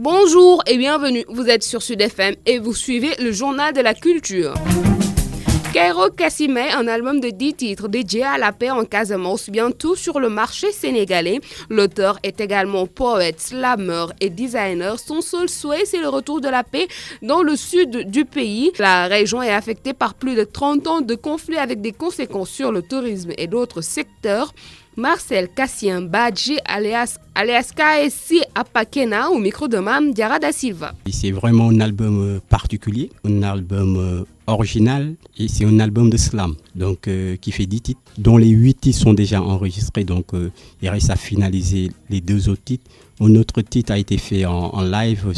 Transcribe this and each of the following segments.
Bonjour et bienvenue, vous êtes sur Sud FM et vous suivez le journal de la culture. Kairo Kassimé, un album de 10 titres dédié à la paix en Casamance, bientôt sur le marché sénégalais. L'auteur est également poète, slammer et designer. Son seul souhait, c'est le retour de la paix dans le sud du pays. La région est affectée par plus de 30 ans de conflits avec des conséquences sur le tourisme et d'autres secteurs. Marcel Kassien Badji, alias KSC Apakena, au micro de Mme Diarra da Silva. C'est vraiment un album particulier, un album original et c'est un album de slam donc, qui fait 10 titres, dont les 8 titres sont déjà enregistrés. Donc il reste à finaliser les 2 autres titres. Un autre titre a été fait en live,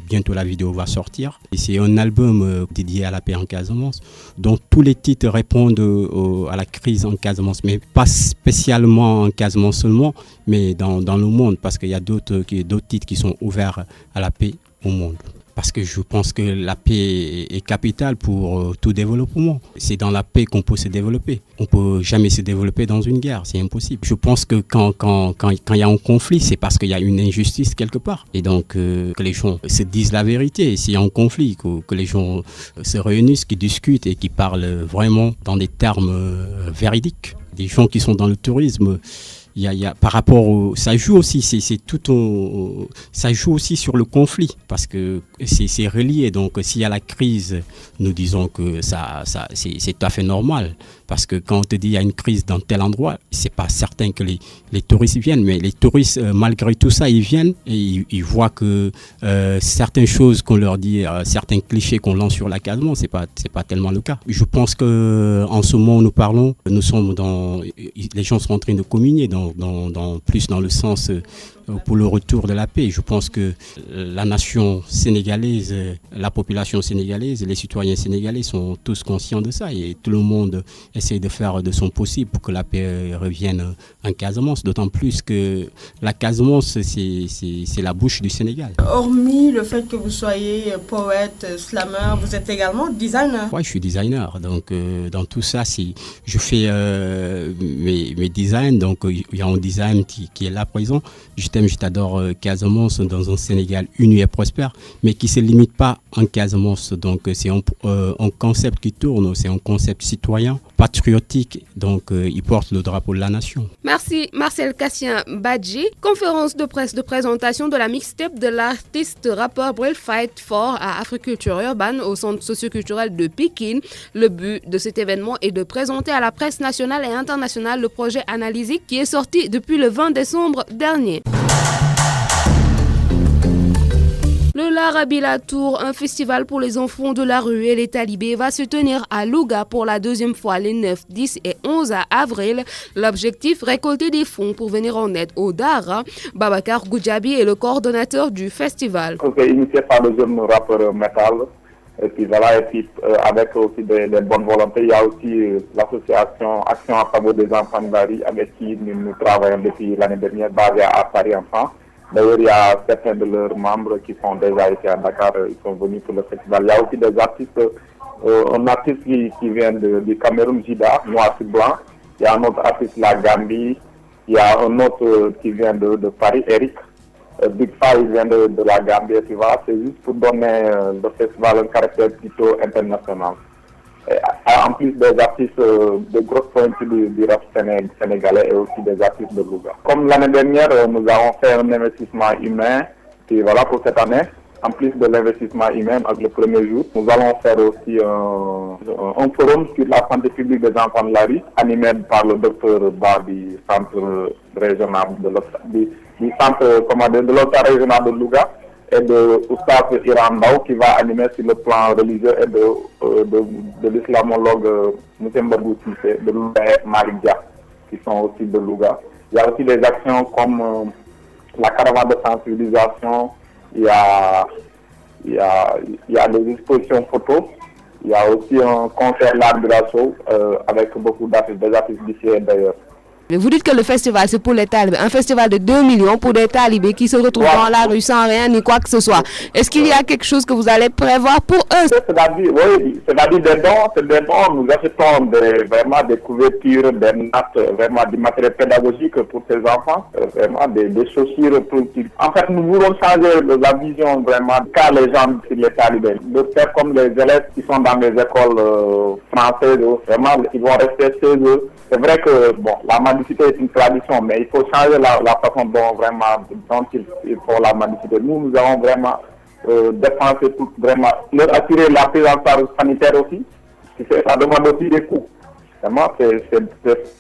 bientôt la vidéo va sortir. Et c'est un album dédié à la paix en Casamance. Donc tous les titres répondent à la crise en Casamance, mais pas spécialement en Casamance seulement, mais dans le monde, parce qu'il y a d'autres titres qui sont ouverts à la paix au monde. Parce que je pense que la paix est capitale pour tout développement. C'est dans la paix qu'on peut se développer. On ne peut jamais se développer dans une guerre, c'est impossible. Je pense que quand il y a un conflit, c'est parce qu'il y a une injustice quelque part. Et donc que les gens se disent la vérité. S'il y a un conflit, que les gens se réunissent, qu'ils discutent et qu'ils parlent vraiment dans des termes véridiques. Des gens qui sont dans le tourisme, par rapport ça joue aussi, ça joue aussi sur le conflit parce que c'est relié. Donc s'il y a la crise, nous disons que c'est tout à fait normal parce que quand on te dit il y a une crise dans tel endroit, c'est pas certain que les touristes viennent, mais les touristes malgré tout ça ils viennent et ils voient que certaines choses qu'on leur dit, certains clichés qu'on lance sur la Casamance, c'est pas tellement le cas. Je pense que en ce moment où nous parlons, les gens sont en train de communier plus dans le sens pour le retour de la paix. Je pense que la nation sénégalaise, la population sénégalaise, les citoyens sénégalais sont tous conscients de ça et tout le monde essaie de faire de son possible pour que la paix revienne en Casamance, d'autant plus que la Casamance, c'est la bouche du Sénégal. Hormis le fait que vous soyez poète, slammer, vous êtes également designer. Oui, je suis designer. Donc, dans tout ça, je fais mes designs. Donc, il y a un design qui est là présent. Je t'adore Casamance dans un Sénégal uni et prospère, mais qui ne se limite pas en Casamance. Donc, c'est un concept qui tourne, c'est un concept citoyen, patriotique. Donc, il porte le drapeau de la nation. Merci Marcel Kassien Badji. Conférence de presse de présentation de la mixtape de l'artiste rappeur Bril Fight For à Africulture Urbaine au centre socioculturel de Pékin. Le but de cet événement est de présenter à la presse nationale et internationale le projet Analysique qui est sorti depuis le 20 décembre dernier. Le Larabila Tour, un festival pour les enfants de la rue et les talibés, va se tenir à Louga pour la 2e fois les 9, 10 et 11 avril. L'objectif, récolter des fonds pour venir en aide aux Dara. Babacar Goudjabi est le coordonnateur du festival. C'est initié par le jeune rappeur Metal. Et puis voilà, et puis avec aussi des bonnes volontés, il y a aussi l'association Action en faveur des enfants de la rue avec qui nous travaillons depuis l'année dernière, basée à Paris en France. D'ailleurs, il y a certains de leurs membres qui sont déjà ici à Dakar, ils sont venus pour le festival. Il y a aussi des artistes, un artiste qui vient du Cameroun, Jida, noir sur blanc. Il y a un autre artiste, la Gambie. Il y a un autre qui vient de Paris, Eric. Big Five vient de la Gambie, tu vois. C'est juste pour donner le festival un caractère plutôt international. Et en plus des artistes de grosses pointes du rap sénégalais et aussi des artistes de Louga. Comme l'année dernière, nous avons fait un investissement humain. Et voilà, pour cette année, en plus de l'investissement humain avec le premier jour, nous allons faire aussi un forum sur la santé publique des enfants de la rue, animé par le docteur Bar du centre régional de l'hôpital régional de Louga et de Oustaz Iran Ndao qui va animer sur le plan religieux et de l'islamologue M. Mbadou Cissé, de Louga et Malik Dia, qui sont aussi de Louga. Il y a aussi des actions comme la caravane de sensibilisation, il y a des expositions photos, il y a aussi un concert l'art de la show avec beaucoup d'artistes, des artistes d'ici et d'ailleurs. Vous dites que le festival, c'est pour les talibés. Un festival de 2 millions pour des talibés qui se retrouvent dans la rue sans rien ni quoi que ce soit. Est-ce qu'il y a quelque chose que vous allez prévoir pour eux? C'est-à-dire, oui, c'est-à-dire des dons. Nous achetons vraiment des couvertures, des nattes, vraiment du matériel pédagogique pour ces enfants, vraiment des chaussures pour qu'ils... En fait, nous voulons changer la vision vraiment qu'a les gens sur les talibés. De faire comme les élèves qui sont dans les écoles françaises, vraiment, ils vont rester chez eux. C'est vrai que bon, la mendicité est une tradition, mais il faut changer la façon dont il faut la mendicité. Nous avons vraiment dépensé tout, vraiment, leur assurer la prise en charge sanitaire aussi. Ça demande aussi des coûts. Vraiment, c'est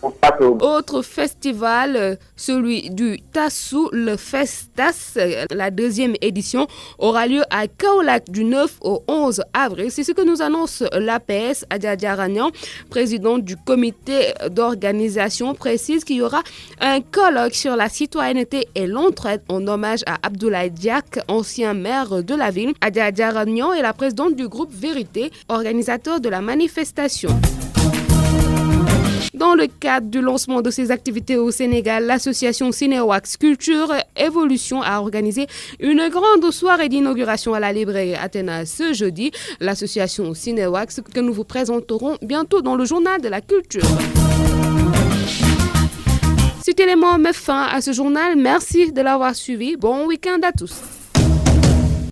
pour ça que... Autre festival, celui du Tassou, le Festas, la 2e édition, aura lieu à Kaolack du 9 au 11 avril. C'est ce que nous annonce l'APS, Adja Diaragnan, président du comité d'organisation, précise qu'il y aura un colloque sur la citoyenneté et l'entraide en hommage à Abdoulaye Diak, ancien maire de la ville. Adja Diaragnan est la présidente du groupe Vérité, organisateur de la manifestation. Dans le cadre du lancement de ces activités au Sénégal, l'association Cinéwax Culture Évolution a organisé une grande soirée d'inauguration à la librairie Athéna ce jeudi. L'association Cinéwax que nous vous présenterons bientôt dans le journal de la culture. Cet élément met fin à ce journal. Merci de l'avoir suivi. Bon week-end à tous.